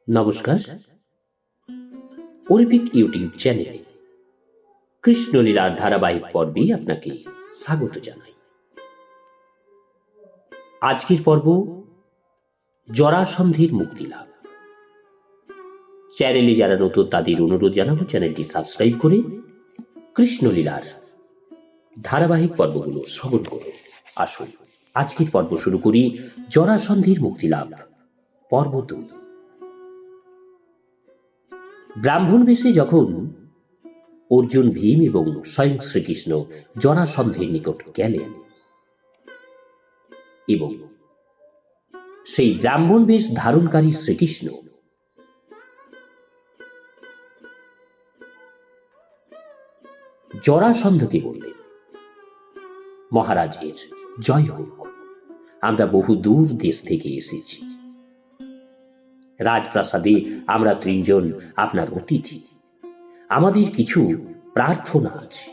নমস্কার। Olympic YouTube চ্যানেলে কৃষ্ণলীলার ধারাবাহিক পর্বে আপনাকে স্বাগত জানাই। আজকের পর্ব জরাসন্ধের মুক্তি লাভ। চ্যানেলে যারা নতুন তাদের অনুরোধ জানাবো চ্যানেলটি সাবস্ক্রাইব করে কৃষ্ণলীলার ধারাবাহিক পর্বগুলো শ্রবণ করুন। আসুন আজকের পর্ব শুরু করি। জরাসন্ধের মুক্তি লাভ পর্ব 2। ব্রাহ্মণ বেশে যখন অর্জুন, ভীম এবং স্বয়ং শ্রীকৃষ্ণ জরাসন্ধের নিকট গেলেন এবং সেই ব্রাহ্মণ বেশ ধারণকারী শ্রীকৃষ্ণ জরাসন্ধকে বললেন, মহারাজের জয় হোক, আমরা বহু দূর দেশ থেকে এসেছি। রাজপ্রাসাদে আমরা 3 জন আপনার অতিথি। আমাদের কিছু প্রার্থনা আছে।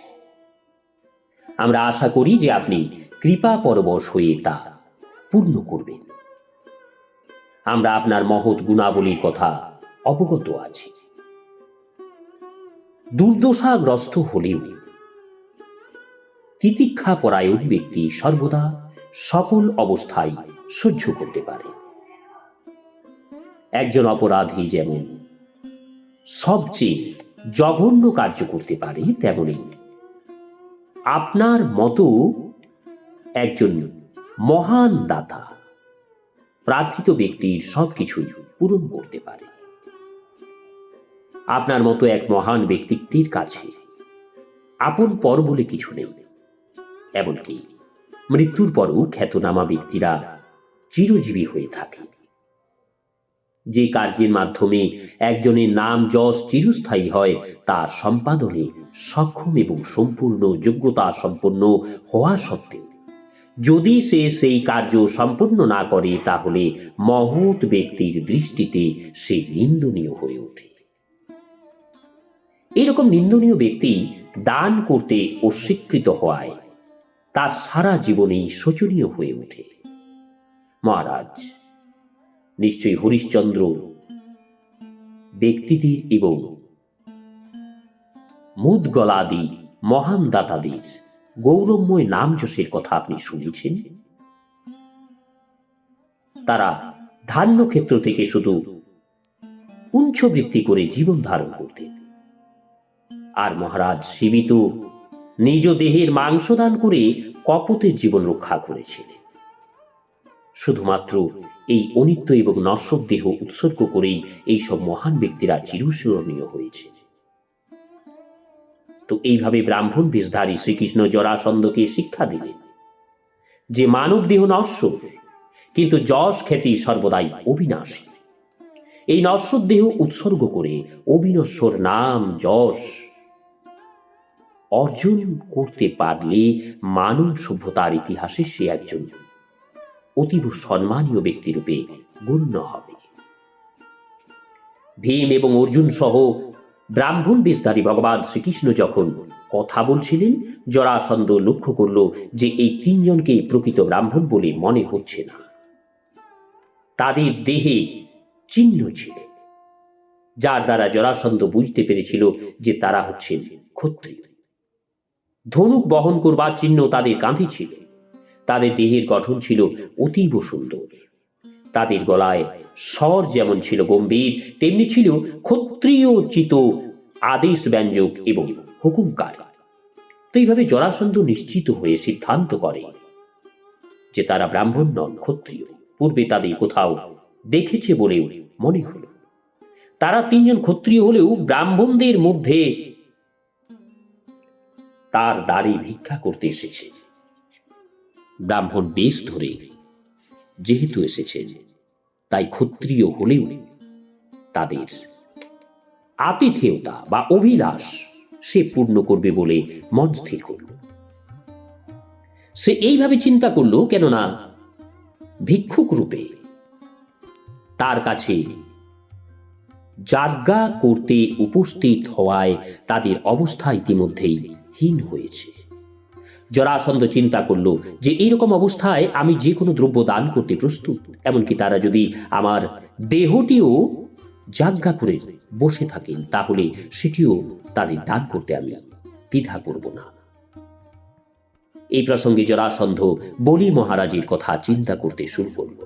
আমরা আশা করি যে আপনি কৃপা পরবশ হয়ে তা পূর্ণ করবেন। আমরা আপনার মহৎ গুণাবলীর কথা অবগত আছি। দুর্দশাগ্রস্ত হলেও তিতিক্ষা পরায়ণ ব্যক্তি সর্বদা সকল অবস্থায় সহ্য করতে পারে। একজন অপরাধী যেমন সবচেয়ে জঘন্য কার্য করতে পারে, তেমনি আপনার মতো একজন মহান দাতা প্রার্থিত ব্যক্তির সবকিছু পূরণ করতে পারে। আপনার মতো এক মহান ব্যক্তিত্বের কাছে আপন পর বলে কিছু নেই। এমনকি মৃত্যুর পরও খ্যাতনামা ব্যক্তিরা চিরজীবী হয়ে থাকে। যে কার্যের মাধ্যমে একজনের নাম যশ চিরস্থায়ী হয়, তা সম্পাদনে সক্ষম এবং সম্পূর্ণ যোগ্যতা সম্পন্ন হওয়া সত্ত্বেও যদি সে সেই কার্য সম্পূর্ণ না করে, তাহলে মহৎ ব্যক্তির দৃষ্টিতে সে নিন্দনীয় হয়ে ওঠে। এরকম নিন্দনীয় ব্যক্তি দান করতে অস্বীকৃত হওয়ায় তার সারা জীবনেই শোচনীয় হয়ে ওঠে। মহারাজ, নিশ্চয়ই হরিশ্চন্দ্র ব্যক্তিদের এবং মুদগলাদি মহান দাতাদের গৌরবময় নাম যশের কথা আপনি শুনেছেন। তারা ধান্য ক্ষেত্র থেকে শুধু উঞ্চবৃত্তি করে জীবন ধারণ করতেন, আর মহারাজ সীমিত নিজ দেহের মাংস দান করে কপতের জীবন রক্ষা করেছিলেন। শুধুমাত্র এই অনিত্য এবং নশ্বর দেহ উৎসর্গ করেই এইসব মহান ব্যক্তিরা চিরস্মরণীয় হয়েছে। তো এইভাবে ব্রাহ্মণ বেশধারী শ্রীকৃষ্ণ জরাসন্ধকে শিক্ষা দিলেন যে মানব দেহ নশ্বর, কিন্তু যশ খ্যাতি সর্বদাই অবিনাশী। এই নশ্বর দেহ উৎসর্গ করে অবিনশ্বর নাম যশ অর্জন করতে পারলে মানব সভ্যতার ইতিহাসে সে একজন অতীব সম্মানীয় ব্যক্তিরূপে গণ্য হবে। ভীম এবং অর্জুন সহ ব্রাহ্মণ বেশধারী ভগবান শ্রীকৃষ্ণ যখন কথা বলছিলেন, জরাসন্ধ লক্ষ্য করল যে এই 3 জনকে প্রকৃত ব্রাহ্মণ বলে মনে হচ্ছে না। তাদের দেহে চিহ্ন ছিল, যার দ্বারা জরাসন্ধ বুঝতে পেরেছিল যে তারা হচ্ছেন ক্ষত্রিয়। ধনুক বহন করবার চিহ্ন তাদের কাঁধে ছিল। তাদের দেহের গঠন ছিল অতীব সুন্দর। তাদের গলায় স্বর যেমন ছিল গম্ভীর, তেমনি ছিল ক্ষত্রিয়োচিত আদেশ ব্যঞ্জক এবং হুকুমকার। তো এইভাবে জরাসন্ধ নিশ্চিত হয়ে সিদ্ধান্ত করে যে তারা ব্রাহ্মণ নন, ক্ষত্রিয়। পূর্বে তাদের কোথাও দেখেছে বলেও মনে হল। তারা 3 জন ক্ষত্রিয় হলেও ব্রাহ্মণদের মধ্যে তার দ্বারে ভিক্ষা করতে এসেছে। ব্রাহ্মণ বেশ ধরে যেহেতু এসেছেন, তাই ক্ষত্রিয় হলেও তাদের আতিথেয়তা বা অভিলাষ সে পূর্ণ করবে বলে মন স্থির করল। সে এইভাবে চিন্তা করল, কেননা ভিক্ষুক রূপে তার কাছে যাজ্ঞা করতে উপস্থিত হওয়ায় তাদের অবস্থা ইতিমধ্যেই হীন হয়েছে। জরাসন্ধ চিন্তা করল যে এইরকম অবস্থায় আমি যে কোনো দ্রব্য দান করতে প্রস্তুত। এমনকি তারা যদি আমার দেহটিও যাজ্ঞা করে বসে থাকেন, তাহলে সেটিও তাদের দান করতে আমি দ্বিধা করব না। এই প্রসঙ্গে জরাসন্ধ বলি মহারাজের কথা চিন্তা করতে শুরু করল।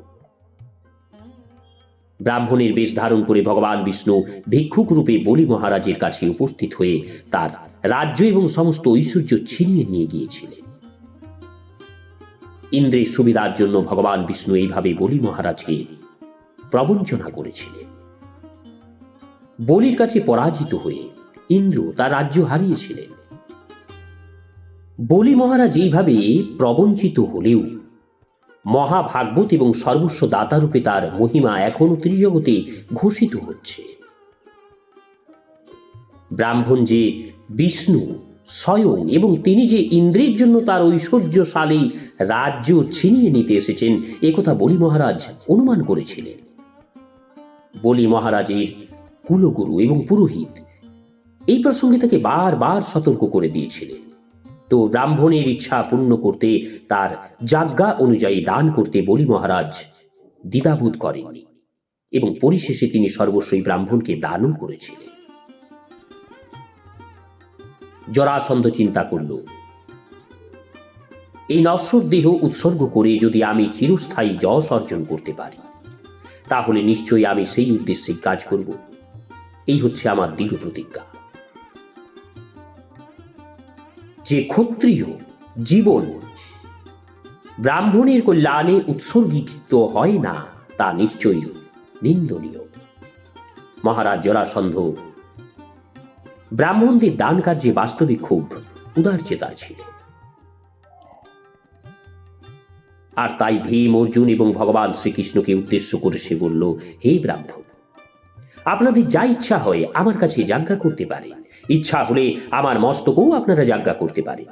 ব্রাহ্মণের বেশ ধারণ করে ভগবান বিষ্ণু ভিক্ষুক রূপে বলি মহারাজের কাছে উপস্থিত হয়ে তার রাজ্য এবং সমস্ত ঐশ্বর্য ছিনিয়ে নিয়ে গিয়েছিলেন। ইন্দ্রের সুবিধার জন্য ভগবান বিষ্ণু এইভাবে বলি মহারাজকে প্রবঞ্চনা করেছিলেন। বলির কাছে পরাজিত হয়ে ইন্দ্র তার রাজ্য হারিয়েছিলেন। বলি মহারাজ এইভাবে প্রবঞ্চিত হলেও মহাভাগবত এবং সর্বস্ব দাতারূপে তার মহিমা এখনো ত্রিজগতে ঘোষিত হচ্ছে। ব্রাহ্মণ যে বিষ্ণু স্বয়ং এবং তিনি যে ইন্দ্রের জন্য তার ঐশ্বর্যশালী রাজ্য ছিনিয়ে নিতে এসেছেন, একথা বলি মহারাজ অনুমান করেছিলেন। বলি মহারাজের কুলগুরু এবং পুরোহিত এই প্রসঙ্গে তাকে বারবার সতর্ক করে দিয়েছিলেন। তো ব্রাহ্মণের ইচ্ছা পূর্ণ করতে, তার যাজ্ঞা অনুযায়ী দান করতে বলি মহারাজ দ্বিধাবোধ করেননি এবং পরিশেষে তিনি সর্বস্বই ব্রাহ্মণকে দানও করেছিলেন। জরাসন্ধ চিন্তা করল, এই নশ্বর দেহ উৎসর্গ করে যদি আমি চিরস্থায়ী যশ অর্জন করতে পারি, তাহলে নিশ্চয়ই আমি সেই উদ্দেশ্যে কাজ করব। এই হচ্ছে আমার দৃঢ় প্রতিজ্ঞা যে ক্ষত্রিয় জীবন ব্রাহ্মণের কল্যাণে উৎসর্গীকৃত হয় না, তা নিশ্চয়ই নিন্দনীয়। মহারাজ জরাসন্ধ ব্রাহ্মণদের দান কার্যে বাস্তবে খুব উদারচেতা ছিল, আর তাই ভীম, অর্জুন এবং ভগবান শ্রীকৃষ্ণকে উদ্দেশ্য করে সে বলল, হে ব্রাহ্মণ, আপনাদের যা ইচ্ছা হয় আমার কাছে যাজ্ঞা করতে পারেন। ইচ্ছা হলে আমার মস্তকও আপনারা যাজ্ঞা করতে পারেন।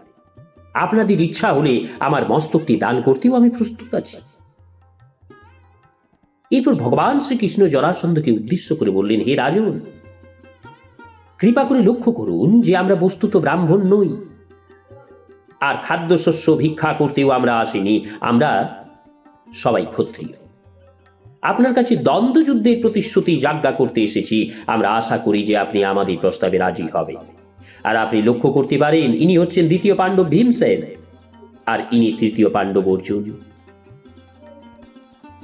আপনাদের ইচ্ছা হলে আমার মস্তকটি দান করতেও আমি প্রস্তুত আছি। এরপর ভগবান শ্রীকৃষ্ণ জরাসন্ধকে উদ্দেশ্য করে বললেন, হে রাজন, কৃপা করে লক্ষ্য করুন যে আমরা বস্তুত ব্রাহ্মণ নই, আর খাদ্যশস্য ভিক্ষা করতেও আমরা আসিনি। আমরা সবাই ক্ষত্রিয়। আপনার কাছে দ্বন্দ্বযুদ্ধের প্রতিশ্রুতি যাজ্ঞা করতে এসেছি। আমরা আশা করি যে আপনি আমাদের প্রস্তাবে রাজি হবেন। আর আপনি লক্ষ্য করতে পারেন, ইনি হচ্ছেন দ্বিতীয় পাণ্ডব ভীমসেন, আর ইনি তৃতীয় পাণ্ডব অর্জুন।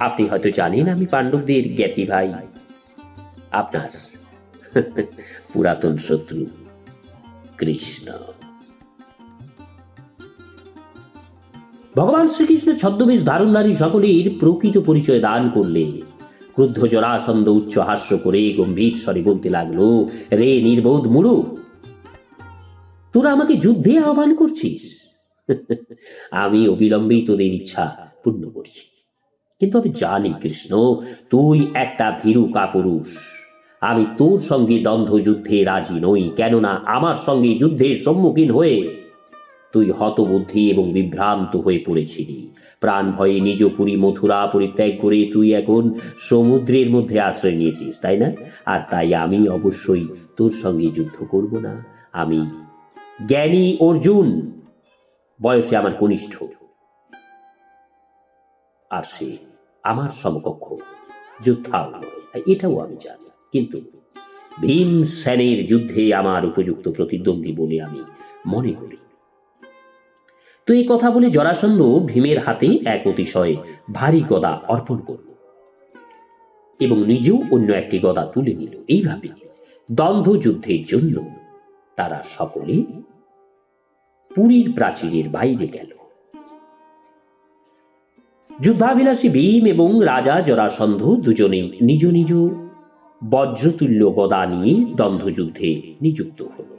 আপনি হয়তো জানেন আমি পাণ্ডবদের জ্ঞাতি ভাই, আপনার পুরাতন শত্রু কৃষ্ণ। ভগবান শ্রীকৃষ্ণ ছদ্মবেশ ধারণধারী সকলের প্রকৃত পরিচয় দান করলে ক্রুদ্ধ জরাসন্ধ উচ্চ হাস্য করে গম্ভীর স্বরে বলতে লাগলো, রে নির্বোধ মূঢ়, তোরা আমাকে যুদ্ধে আহ্বান করছিস। আমি অবিলম্বেই তোদের ইচ্ছা পূর্ণ করছি, কিন্তু আমি জানি কৃষ্ণ, তুই একটা ভীরু কাপুরুষ। আমি তোর সঙ্গে দ্বন্দ্ব যুদ্ধে রাজি নই, কেননা আমার সঙ্গে যুদ্ধের সম্মুখীন হয়ে তুই হতবুদ্ধি এবং বিভ্রান্ত হয়ে পড়েছিলি। প্রাণ ভয়ে নিজ পুরী মথুরা পরিত্যাগ করে তুই এখন সমুদ্রের মধ্যে আশ্রয় নিয়েছিস, তাই না? আর তাই আমি অবশ্যই তোর সঙ্গে যুদ্ধ করব না। আমি জ্ঞানী অর্জুন, বয়সে আমার কনিষ্ঠ, আর সে আমার সমকক্ষ যোদ্ধাও নয়, এটাও আমি জানি। কিন্তু ভীম সেনের যুদ্ধে আমার উপযুক্ত প্রতিদ্বন্দ্বী বলে আমি মনে করি। তো এই কথা বলে জরাসন্ধ ভীমের হাতে এক অতিশয় ভারী গদা অর্পণ করল এবং নিজেও অন্য একটি গদা তুলে নিল। এইভাবে দ্বন্দ্ব যুদ্ধের জন্য তারা সকলে পুরীর প্রাচীরের বাইরে গেল। যুদ্ধাভিলাষী ভীম এবং রাজা জরাসন্ধ দুজনেই নিজ নিজ বজ্রতুল্য গদা নিয়ে দ্বন্দ্বযুদ্ধে নিযুক্ত হল।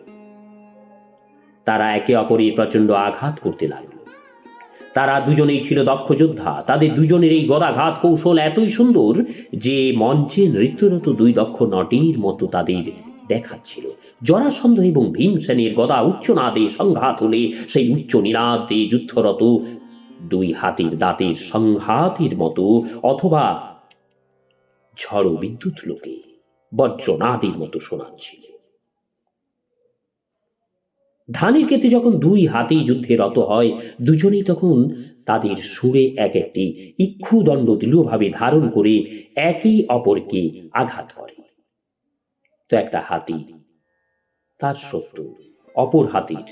তারা একে অপরের প্রচণ্ড আঘাত করতে লাগল। তারা দুজনেই ছিল দক্ষ যোদ্ধা। তাদের দুজনের এই গদাঘাত কৌশল এতই সুন্দর যে মঞ্চে নৃত্যরত দুই দক্ষ নটির মতো তাদের দেখাচ্ছিল। জরাসন্ধ এবং ভীমসেনের গদা উচ্চনাদে সংঘাত হলে সেই উচ্চ নিনাদে যুদ্ধরত দুই হাতির দাঁতের সংঘাতের মতো, অথবা ঝড় বিদ্যুৎ লোকে বজ্রনাদের মতো শোনাচ্ছিল। ধানের ক্ষেতে যখন দুই হাতি যুদ্ধে রত হয়, দুজনেই তখন তাদের সুরে এক একটি ইক্ষুদণ্ড দৃঢ়ভাবে ধারণ করে একে অপরকে আঘাত করে। তো একটা হাতি তার শত্রু অপর হাতির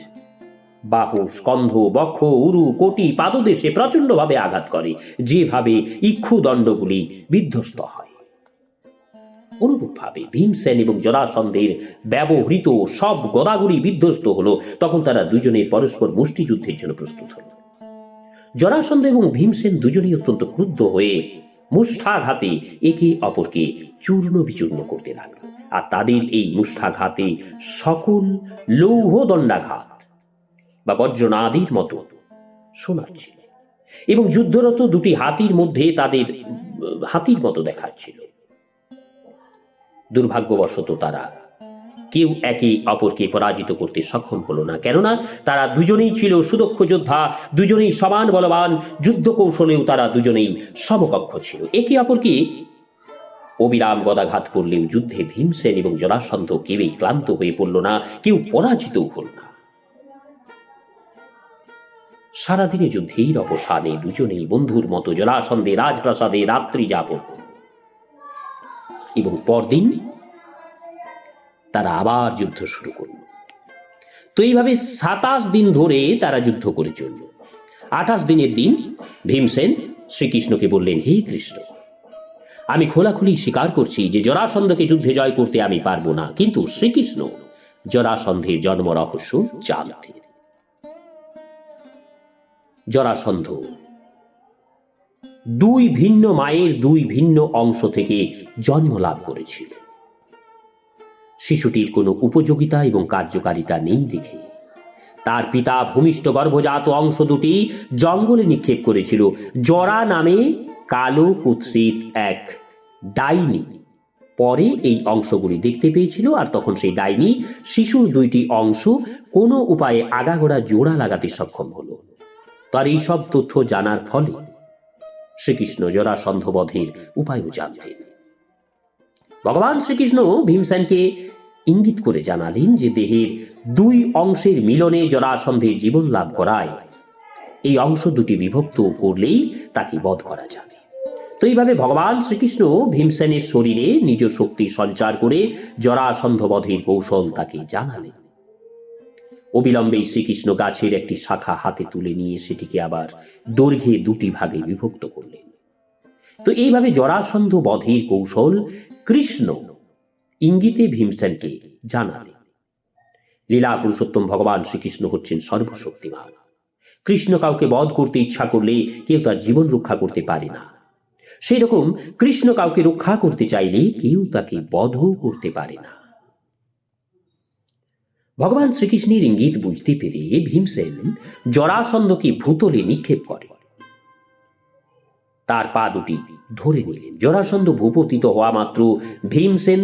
বাহু, স্কন্ধ, বক্ষ, উরু, কোটি, পাদদেশে প্রচণ্ডভাবে আঘাত করে, যেভাবে ইক্ষুদণ্ডগুলি বিধ্বস্ত হয়। অনুরূপভাবে ভীমসেন এবং জরাসন্ধের ব্যবহৃত সব গদাগুলি বিধ্বস্ত হলো। তখন তারা দুজনের পরস্পর মুষ্টিযুদ্ধের জন্য প্রস্তুত হল। জরাসন্ধ এবং ভীমসেন দুজনেই অত্যন্ত ক্রুদ্ধ হয়ে মুষ্ঠাঘাতে একে অপরকে চূর্ণ বিচূর্ণ করতে লাগলো। আর তাদের এই মুষ্ঠাঘাতে সকল লৌহ দণ্ডাঘাত বা বজ্রনাদির মতো শোনার ছিল, এবং যুদ্ধরত দুটি হাতির মধ্যে তাদের হাতির মতো দেখাচ্ছিল। দুর্ভাগ্যবশত তারা কেউ একে অপরকে পরাজিত করতে সক্ষম হলো না, কেননা তারা দুজনেই ছিল সুদক্ষ যোদ্ধা, দুজনেই সমান বলবান, যুদ্ধ কৌশলেও তারা দুজনেই সমকক্ষ ছিল। একে অপরকে অবিরাম গদাঘাত করলেও যুদ্ধে ভীমসেন এবং জরাসন্ধ কেউই ক্লান্ত হয়ে পড়ল না, কেউ পরাজিতও হল না। সারাদিনে যুদ্ধের অবসানে দুজনেই বন্ধুর মতো জরাসন্ধে রাজপ্রাসাদে রাত্রি যাপন করল, এবং পরদিন তারা আবার যুদ্ধ শুরু করল। তো এইভাবে 27 দিন ধরে তারা যুদ্ধ করে চলল। 28 দিনের দিন ভীমসেন শ্রীকৃষ্ণকে বললেন, হে কৃষ্ণ, আমি খোলাখুলি স্বীকার করছি যে জরাসন্ধকে যুদ্ধে জয় করতে আমি পারবো না, কিন্তু শ্রীকৃষ্ণ জরাসন্ধের জন্ম রহস্য জানতেন। জরাসন্ধ দুই ভিন্ন মায়ের দুই ভিন্ন অংশ থেকে জন্ম লাভ করেছিল। শিশুটির কোনো উপযোগিতা এবং কার্যকারিতা নেই দেখে তার পিতা ভূমিষ্ঠ গর্ভজাত অংশ দুটি জঙ্গলে নিক্ষেপ করেছিল। জরা নামে কালো কুৎসিত এক ডাইনি পরে এই অংশগুলি দেখতে পেয়েছিল, আর তখন সেই ডাইনি শিশুর দুইটি অংশ কোনো উপায়ে আগাগোড়া জোড়া লাগাতে সক্ষম হলো। তার এই সব তথ্য জানার ফলে শ্রীকৃষ্ণ জরাসন্ধ বধের উপায়ও জানতেন। ভগবান শ্রীকৃষ্ণ ভীমসেনকে ইঙ্গিত করে জানালেন যে দেহের দুই অংশের মিলনে জরাসন্ধের জীবন লাভ করায় এই অংশ দুটি বিভক্ত করলেই তাকে বধ করা যাবে। তো এইভাবে ভগবান শ্রীকৃষ্ণ ভীমসেনের শরীরে নিজ শক্তি সঞ্চার করে জরাসন্ধ বধের কৌশল তাকে জানালেন। অবিলম্বেই শ্রীকৃষ্ণ গাছের একটি শাখা হাতে তুলে নিয়ে সেটিকে আবার দৈর্ঘ্যে দুটি ভাগে বিভক্ত করলেন। তো এইভাবে জরাসন্ধ বধের কৌশল কৃষ্ণ ইঙ্গিতে ভীমসেনকে জানালেন। লীলা পুরুষোত্তম ভগবান শ্রীকৃষ্ণ হচ্ছেন সর্বশক্তিমান। কৃষ্ণ কাউকে বধ করতে ইচ্ছা করলে কেউ তার জীবন রক্ষা করতে পারে না, সেই রকম কৃষ্ণ কাউকে রক্ষা করতে চাইলে কেউ তাকে বধও করতে পারে না। ভগবান শ্রীকৃষ্ণের ইঙ্গিত বুঝতে পেরে ভীমসেন জরাসন্ধকে ভূতলে নিক্ষেপ করে তার পা দুটি ধরে নিলেন। জরাসন্ধ ভূপতিত হওয়া মাত্র ভীমসেন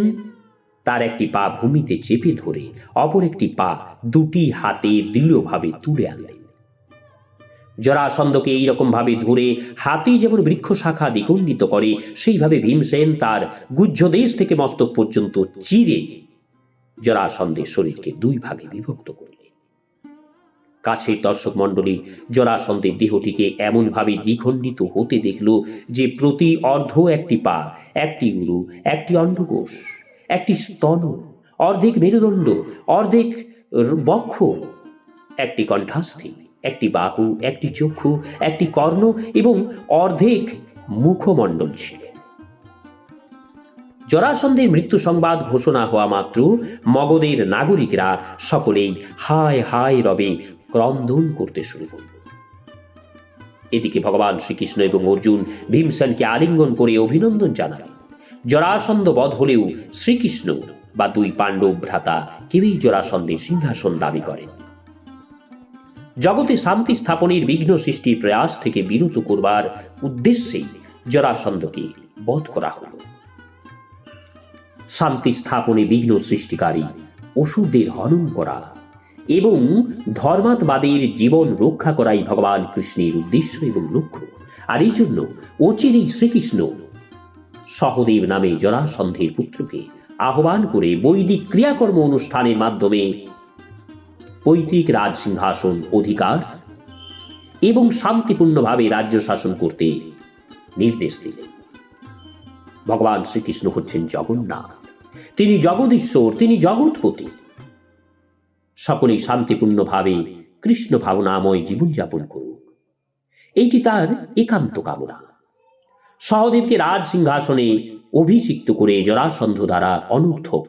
তার একটি পা ভূমিতে চেপে ধরে অপর একটি পা দুটি হাতে দৃঢ়ভাবে তুলে আনলেন। জরাসন্ধকে এইরকম ভাবে ধরে হাতি যেমন বৃক্ষ শাখা দ্বিখণ্ডিত করে, সেইভাবে ভীমসেন তার গুহ্যদেশ থেকে মস্তক পর্যন্ত চিরে জরাসন্ধের শরীরকে দুই ভাগে বিভক্ত করলেন। কাছের দর্শক মণ্ডলী জরাসন্ধের দেহটিকে এমনভাবে দ্বিখণ্ডিত হতে দেখল যে প্রতি অর্ধ একটি পা, একটি উরু, একটি অন্ডকোষ, একটি স্তন, অর্ধেক মেরুদণ্ড, অর্ধেক বক্ষ, একটি কণ্ঠাস্থি, একটি বাহু, একটি চক্ষু, একটি কর্ণ এবং অর্ধেক মুখমণ্ডল ছিল। জরাসন্ধের মৃত্যু সংবাদ ঘোষণা হওয়া মাত্র মগধের নাগরিকরা সকলেই হায় হায় রবে ক্রন্দন করতে শুরু করল। এদিকে ভগবান শ্রীকৃষ্ণ এবং অর্জুন ভীমসেনকে আলিঙ্গন করে অভিনন্দন জানালেন। জরাসন্ধ বধ হলেও শ্রীকৃষ্ণ বা দুই পাণ্ডব ভ্রাতা কেউই জরাসন্ধের সিংহাসন দাবি করেন। জগতে শান্তি স্থাপনের বিঘ্ন সৃষ্টির প্রয়াস থেকে বিরত করবার উদ্দেশ্যেই জরাসন্ধকে বধ করা হল। শান্তি স্থাপনে বিঘ্ন সৃষ্টিকারী অসুরদের হনন করা এবং ধর্মাত্মাদের জীবন রক্ষা করাই ভগবান কৃষ্ণের উদ্দেশ্য এবং লক্ষ্য। আর এই জন্য অচিরেই শ্রীকৃষ্ণ সহদেব নামে জরাসন্ধের পুত্রকে আহ্বান করে বৈদিক ক্রিয়াকর্ম অনুষ্ঠানের মাধ্যমে পৈতৃক রাজ সিংহাসন অধিকার এবং শান্তিপূর্ণভাবে রাজ্য শাসন করতে নির্দেশ দিলেন। ভগবান শ্রীকৃষ্ণ হচ্ছেন জগন্নাথ, তিনি জগদীশ্বর, তিনি জগৎপতি। সকলেই শান্তিপূর্ণভাবে কৃষ্ণ ভাবনাময় জীবনযাপন করুক, এইটি তার একান্ত কামনা। সহদেবকে রাজ সিংহাসনে অভিষিক্ত করে জরাসন্ধ দ্বারা অনর্থক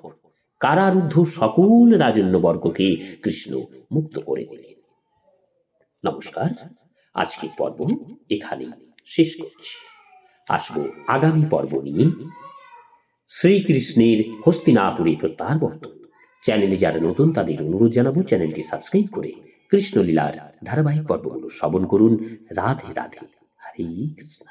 কারারুদ্ধ সকল রাজন্যবর্গকে কৃষ্ণ মুক্ত করে দিলেন। নমস্কার, আজকের পর্ব এখানেই শেষ করছি। আসবো আগামী পর্ব নিয়ে শ্রীকৃষ্ণের হস্তিনাপুরে প্রত্যাবর্তন। চ্যানেলে যারা নতুন তাদের অনুরোধ জানাবো চ্যানেলটি সাবস্ক্রাইব করে কৃষ্ণলীলার ধারাবাহিক পর্বগুলো শ্রবণ করুন। রাধে রাধে, হরে কৃষ্ণ।